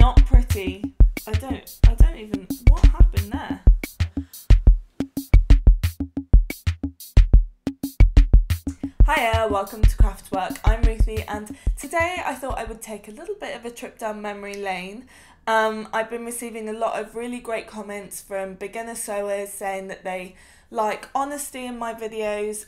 not pretty. I don't even, what happened there? Hiya, welcome to Craftwerk. I'm Ruthie, and today I thought I would take a little bit of a trip down memory lane. I've been receiving a lot of really great comments from beginner sewers saying that they like honesty in my videos,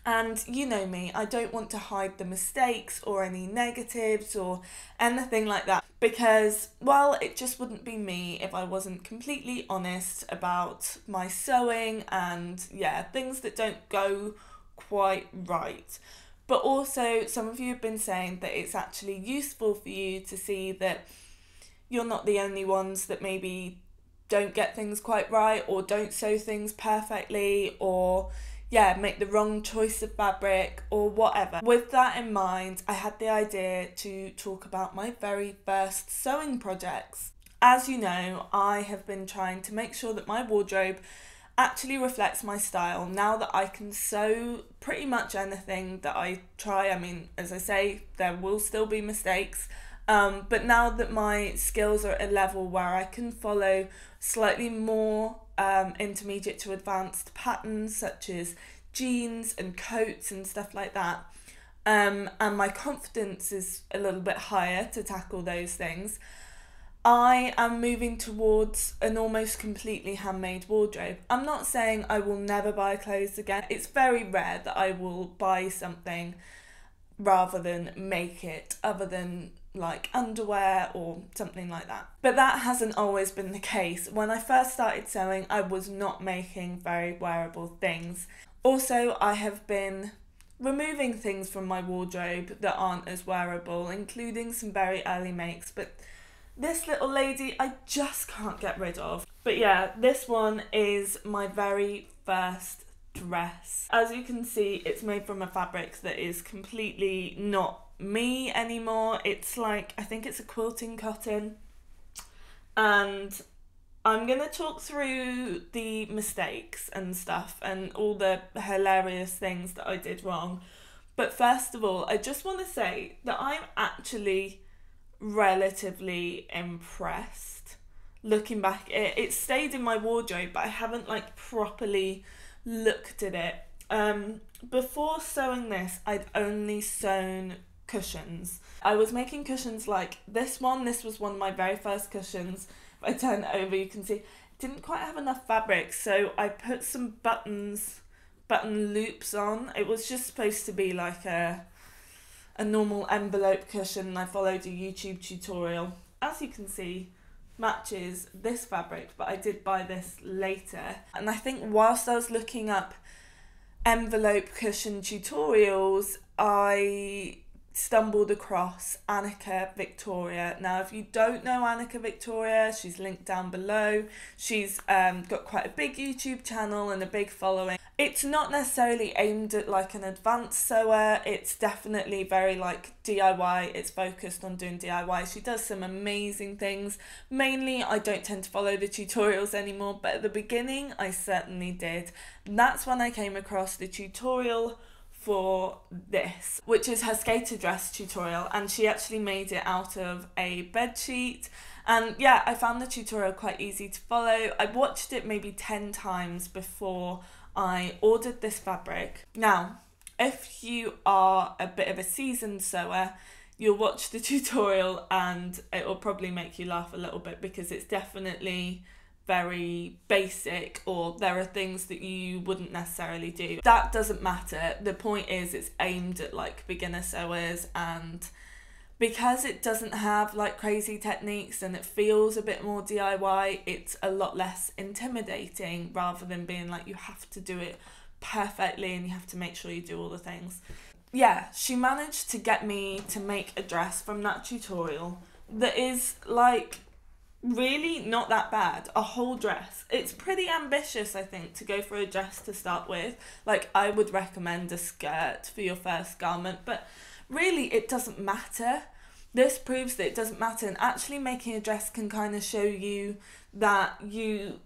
and you know me, I don't want to hide the mistakes or any negatives or anything like that, because, well, it just wouldn't be me if I wasn't completely honest about my sewing and, yeah, things that don't go quite right. But also, some of you have been saying that it's actually useful for you to see that you're not the only ones that maybe don't get things quite right or don't sew things perfectly, or make the wrong choice of fabric or whatever. With that in mind, I had the idea to talk about my very first sewing projects. As you know, I have been trying to make sure that my wardrobe actually reflects my style now that I can sew pretty much anything that I try. I mean, as I say, there will still be mistakes, but now that my skills are at a level where I can follow slightly more intermediate to advanced patterns such as jeans and coats and stuff like that, and my confidence is a little bit higher to tackle those things, I am moving towards an almost completely handmade wardrobe. I'm not saying I will never buy clothes again. It's very rare that I will buy something rather than make it, other than like underwear or something like that. But that hasn't always been the case. When I first started sewing, I was not making very wearable things. Also, I have been removing things from my wardrobe that aren't as wearable, including some very early makes, but this little lady I just can't get rid of. But yeah, this one is my very first dress. As you can see, it's made from a fabric that is completely not me anymore. It's like, I think it's a quilting cotton, and I'm gonna talk through the mistakes and stuff and all the hilarious things that I did wrong. But first of all, I just want to say that I'm actually relatively impressed. Looking back, it stayed in my wardrobe, but I haven't like properly looked at it. Before sewing this, I'd only sewn cushions. I was making cushions like this one. This was one of my very first cushions. If I turn it over, you can see it didn't quite have enough fabric, so I put some button loops on. It was just supposed to be like a normal envelope cushion. I followed a YouTube tutorial. As you can see, matches this fabric, but I did buy this later. And I think whilst I was looking up envelope cushion tutorials, I stumbled across Annika Victoria. Now, if you don't know Annika Victoria, she's linked down below. She's got quite a big YouTube channel and a big following. It's not necessarily aimed at like an advanced sewer. It's definitely very like DIY. It's focused on doing DIY. She does some amazing things. Mainly, I don't tend to follow the tutorials anymore, but at the beginning, I certainly did. And that's when I came across the tutorial for this, which is her skater dress tutorial, and she actually made it out of a bed sheet. And yeah, I found the tutorial quite easy to follow. I watched it maybe 10 times before I ordered this fabric. Now, if you are a bit of a seasoned sewer, you'll watch the tutorial and it will probably make you laugh a little bit, because it's definitely very basic, or there are things that you wouldn't necessarily do. That doesn't matter. The point is, it's aimed at like beginner sewers, and because it doesn't have like crazy techniques and it feels a bit more DIY, it's a lot less intimidating, rather than being like you have to do it perfectly and you have to make sure you do all the things. Yeah, she managed to get me to make a dress from that tutorial that is like really not that bad. A whole dress. It's pretty ambitious, I think, to go for a dress to start with. Like, I would recommend a skirt for your first garment, but really it doesn't matter. This proves that it doesn't matter, and actually making a dress can kind of show you that you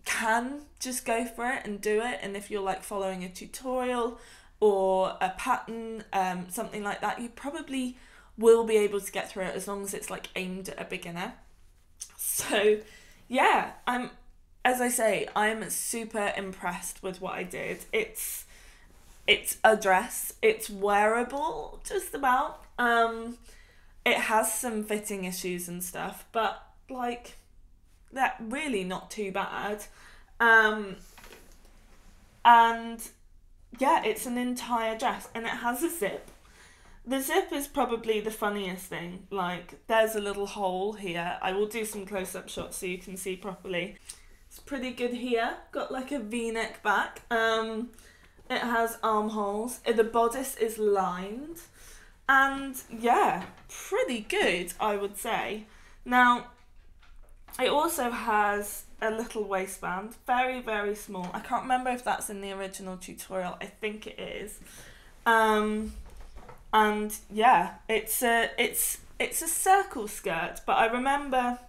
can just go for it and do it. And if you're like following a tutorial or a pattern, something like that, you probably will be able to get through it as long as it's like aimed at a beginner. So yeah, as I say, I'm super impressed with what I did. It's a dress, it's wearable just about. It has some fitting issues and stuff, but like that really not too bad. And yeah, it's an entire dress and it has a zip. The zip is probably the funniest thing. Like, there's a little hole here. I will do some close-up shots so you can see properly. It's pretty good here. Got like a V-neck back. It has armholes. The bodice is lined. And yeah, pretty good, I would say. Now, it also has a little waistband, very, very small. I can't remember if that's in the original tutorial. I think it is. And yeah, it's a circle skirt, but I remember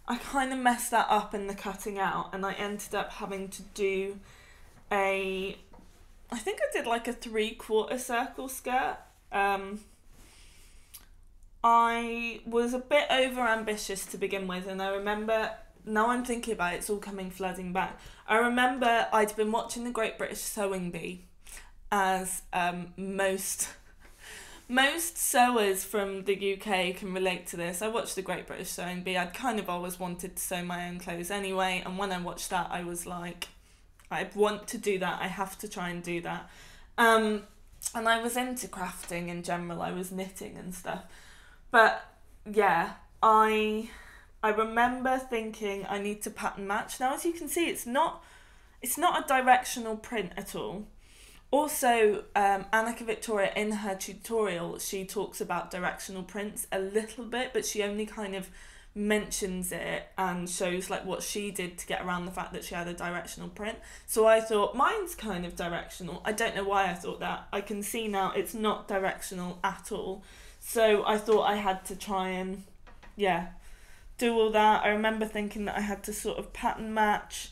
I kind of messed that up in the cutting out, and I ended up having to do I think I did like a 3/4 circle skirt. I was a bit over ambitious to begin with, and I remember, now I'm thinking about it, it's all coming flooding back. I remember I'd been watching the Great British Sewing Bee, as most sewers from the UK can relate to this. I watched the Great British Sewing Bee. I'd kind of always wanted to sew my own clothes anyway, and when I watched that I was like, I want to do that, I have to try and do that. And I was into crafting in general, I was knitting and stuff. But yeah, I remember thinking I need to pattern match. Now, as you can see, it's not a directional print at all. Also, Annika Victoria, in her tutorial, she talks about directional prints a little bit, but she only kind of mentions it and shows like what she did to get around the fact that she had a directional print. So I thought mine's kind of directional. I don't know why I thought that. I can see now it's not directional at all. So I thought I had to try and, yeah, do all that. I remember thinking that I had to sort of pattern match.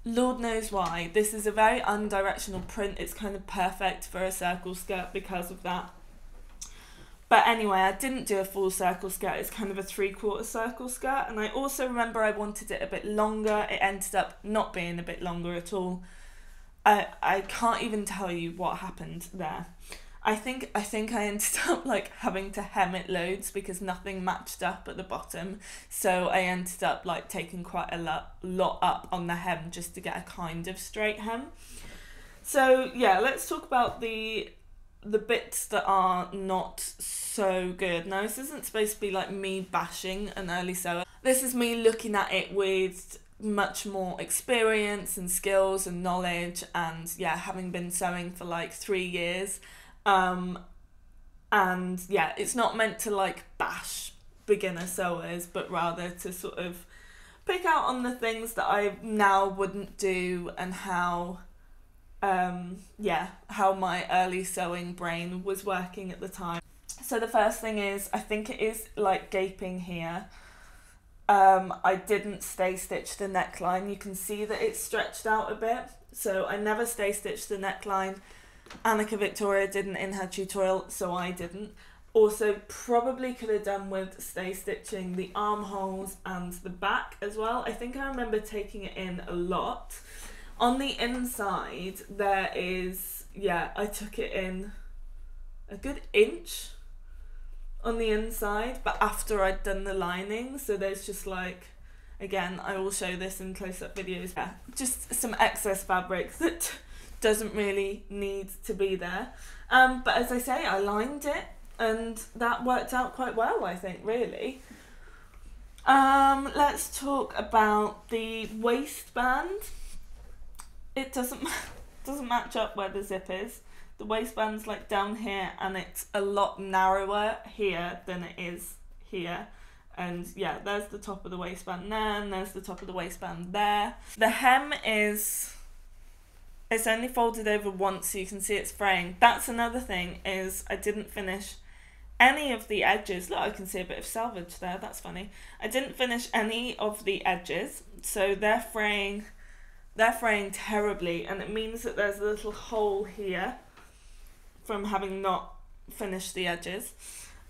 Lord knows why. This is a very undirectional print. It's kind of perfect for a circle skirt because of that. But anyway, I didn't do a full circle skirt. It's kind of a 3/4 circle skirt. And I also remember I wanted it a bit longer. It ended up not being a bit longer at all. I can't even tell you what happened there. I think I ended up like having to hem it loads because nothing matched up at the bottom. So I ended up like taking quite a lot up on the hem just to get a kind of straight hem. So yeah, let's talk about the bits that are not so good. Now, this isn't supposed to be like me bashing an early sewer. This is me looking at it with much more experience and skills and knowledge, and yeah, having been sewing for like 3 years. And yeah, it's not meant to like bash beginner sewers, but rather to sort of pick out on the things that I now wouldn't do and how my early sewing brain was working at the time. So the first thing is, I think it is like gaping here. I didn't stay stitch the neckline. You can see that it's stretched out a bit, so I never stay stitched the neckline. Annika Victoria didn't in her tutorial, so I didn't. Also, probably could have done with stay stitching the armholes and the back as well. I think I remember taking it in a lot. On the inside, there is, yeah, I took it in a good inch on the inside, but after I'd done the lining, so there's just like, again, I will show this in close-up videos, yeah, just some excess fabric that doesn't really need to be there. But as I say, I lined it and that worked out quite well, I think, really. Let's talk about the waistband. It doesn't match up where the zip is. The waistband's like down here and it's a lot narrower here than it is here. And yeah, there's the top of the waistband there, and there's the top of the waistband there. The hem is, it's only folded over once, so you can see it's fraying. That's another thing, is I didn't finish any of the edges. Look, I can see a bit of salvage there, that's funny. I didn't finish any of the edges, so they're fraying terribly, and it means that there's a little hole here from having not finished the edges.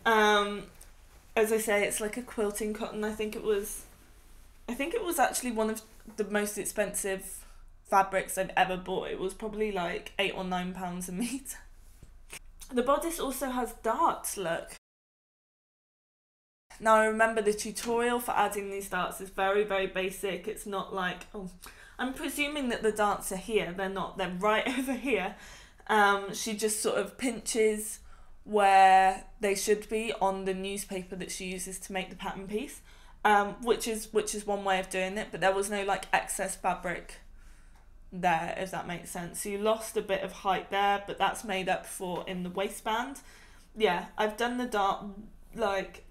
As I say, it's like a quilting cotton. I think it was actually one of the most expensive fabrics I've ever bought. It was probably like £8 or £9 a metre. The bodice also has darts, look. Now I remember the tutorial for adding these darts is very, very basic. It's not like, oh, I'm presuming that the darts are here. They're not, they're right over here. She just sort of pinches where they should be on the newspaper that she uses to make the pattern piece, which is one way of doing it, but there was no like excess fabric there, if that makes sense. So you lost a bit of height there, but that's made up for in the waistband. Yeah, I've done the dart like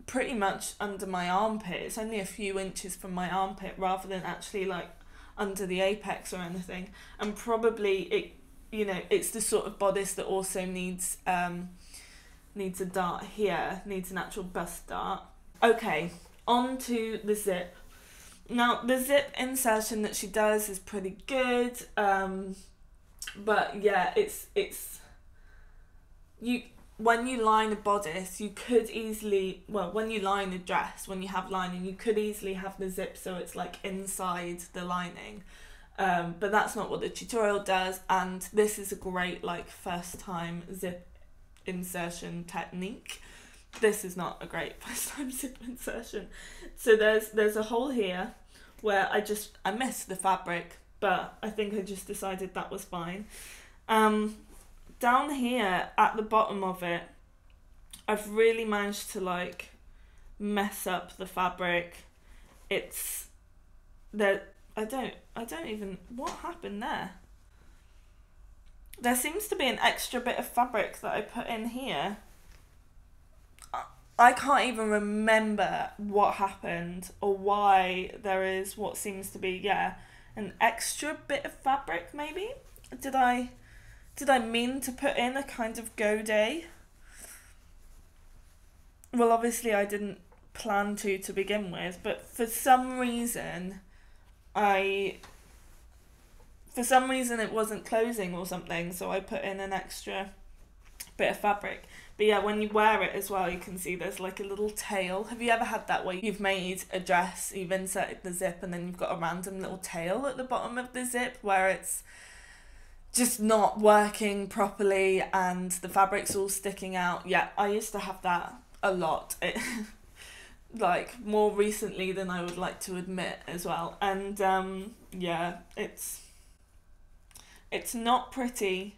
pretty much under my armpit. It's only a few inches from my armpit rather than actually like under the apex or anything. And probably it, you know, it's the sort of bodice that also needs a dart here, needs an actual bust dart. Okay, on to the zip. Now the zip insertion that she does is pretty good, but yeah, it's you, when you line a bodice, you could easily, well, when you line a dress, when you have lining, you could easily have the zip so it's like inside the lining. But that's not what the tutorial does, and this is a great like first time zip insertion technique. This is not a great first time zip insertion. So there's a hole here where I missed the fabric, but I think I just decided that was fine. Down here at the bottom of it, I've really managed to like mess up the fabric. It's that I don't even, what happened there? There seems to be an extra bit of fabric that I put in here. I can't even remember what happened or why there is what seems to be, yeah, an extra bit of fabric maybe? Did I mean to put in a kind of godet? Well, obviously I didn't plan to begin with, but for some reason it wasn't closing or something, so I put in an extra bit of fabric. But yeah, when you wear it as well, you can see there's like a little tail. Have you ever had that where you've made a dress, you've inserted the zip, and then you've got a random little tail at the bottom of the zip where it's just not working properly and the fabric's all sticking out? Yeah, I used to have that a lot. Like more recently than I would like to admit as well. And yeah, it's not pretty,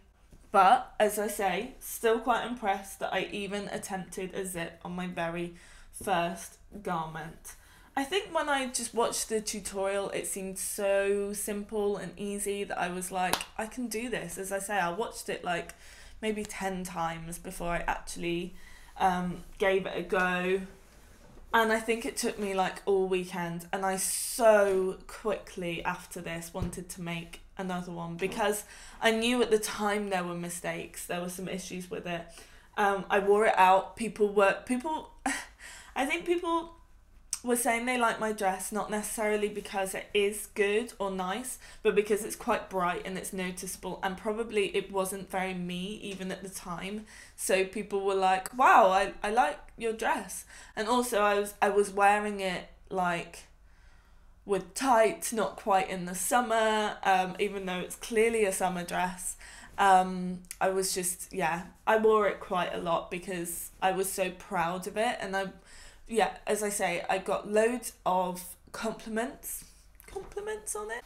but as I say, still quite impressed that I even attempted a zip on my very first garment. I think when I just watched the tutorial, it seemed so simple and easy that I was like, I can do this. As I say, I watched it like maybe 10 times before I actually gave it a go. And I think it took me like all weekend, and I so quickly after this wanted to make another one because I knew at the time there were mistakes, there were some issues with it. I wore it out. I think people were saying they like my dress, not necessarily because it is good or nice, but because it's quite bright and it's noticeable, and probably it wasn't very me even at the time. So people were like, wow, I like your dress. And also I was wearing it like with tights, not quite in the summer, even though it's clearly a summer dress. I was just, yeah, I wore it quite a lot because I was so proud of it, and yeah, as I say, I got loads of compliments on it.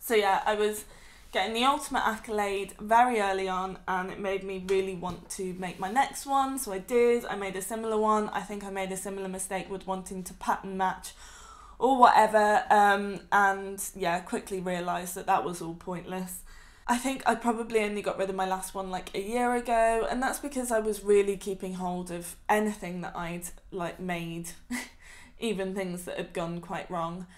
So yeah, I was getting the ultimate accolade very early on, and it made me really want to make my next one. So I did. I made a similar one. I think I made a similar mistake with wanting to pattern match or whatever, and yeah, quickly realised that that was all pointless. I think I probably only got rid of my last one like a year ago, and that's because I was really keeping hold of anything that I'd like made, even things that had gone quite wrong.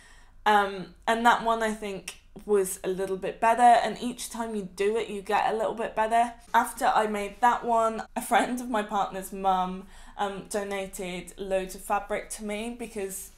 And that one I think was a little bit better, and each time you do it you get a little bit better. After I made that one, a friend of my partner's mum donated loads of fabric to me because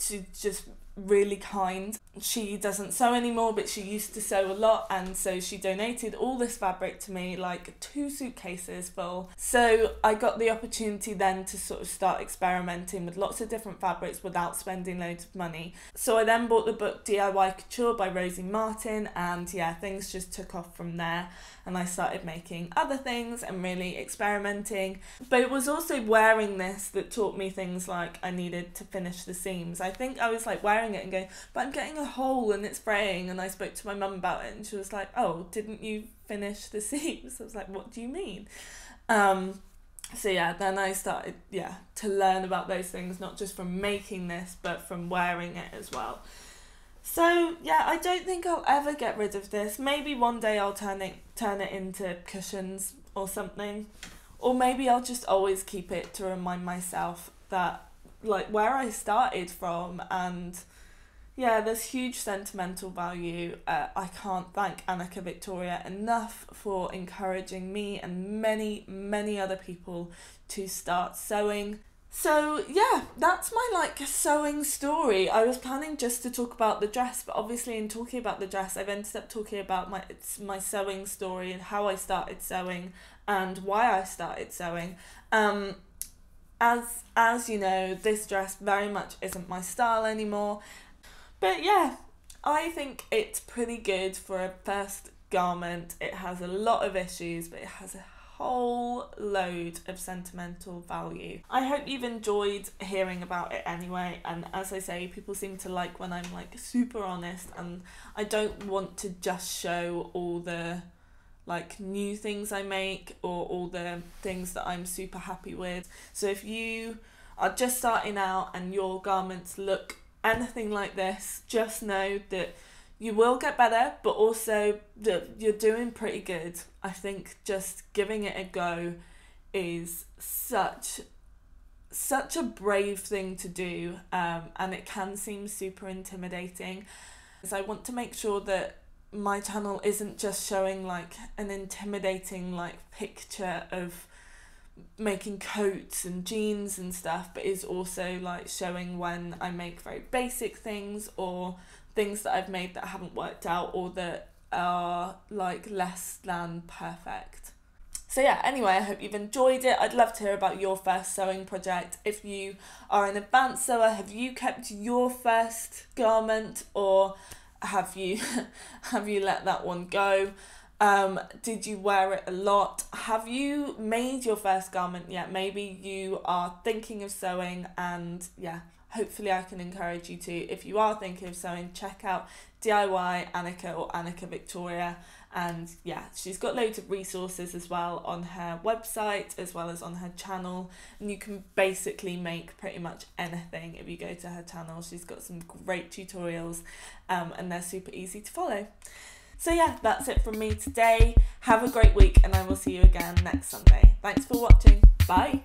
she's just really kind. she doesn't sew anymore, but she used to sew a lot, and so she donated all this fabric to me, like 2 suitcases full. So I got the opportunity then to sort of start experimenting with lots of different fabrics without spending loads of money. So I then bought the book DIY Couture by Rosie Martin, and yeah, things just took off from there, and I started making other things and really experimenting. But it was also wearing this that taught me things like I needed to finish the seams. I think I was like wearing it and going, but I'm getting a hole and it's fraying, and I spoke to my mum about it and she was like, oh, didn't you finish the seams? I was like, what do you mean? So yeah, then I started to learn about those things, not just from making this but from wearing it as well. So yeah, I don't think I'll ever get rid of this. Maybe one day I'll turn it into cushions or something, or maybe I'll just always keep it to remind myself that like where I started from. And yeah, there's huge sentimental value. I can't thank Annika Victoria enough for encouraging me and many other people to start sewing. So yeah, that's my like sewing story. I was planning just to talk about the dress, but obviously in talking about the dress I've ended up talking about my sewing story and how I started sewing and why I started sewing. As you know, this dress very much isn't my style anymore. But yeah, I think it's pretty good for a first garment. It has a lot of issues, but it has a whole load of sentimental value. I hope you've enjoyed hearing about it anyway, and as I say, people seem to like when I'm like super honest, and I don't want to just show all the like new things I make or all the things that I'm super happy with. So if you are just starting out and your garments look anything like this, just know that you will get better, but also that you're doing pretty good. I think just giving it a go is such a brave thing to do, and it can seem super intimidating. So I want to make sure that my channel isn't just showing like an intimidating like picture of making coats and jeans and stuff, but is also like showing when I make very basic things or things that I've made that haven't worked out or that are like less than perfect. So yeah, anyway, I hope you've enjoyed it. I'd love to hear about your first sewing project. If you are an advanced sewer, have you kept your first garment, or have you let that one go? Did you wear it a lot? Have you made your first garment yet? Maybe you are thinking of sewing, and yeah, hopefully I can encourage you to. If you are thinking of sewing, check out DIY Annika or Annika Victoria, and yeah, she's got loads of resources as well on her website as well as on her channel, and you can basically make pretty much anything if you go to her channel. She's got some great tutorials, and they're super easy to follow. So yeah, that's it from me today. Have a great week, and I will see you again next Sunday. Thanks for watching. Bye.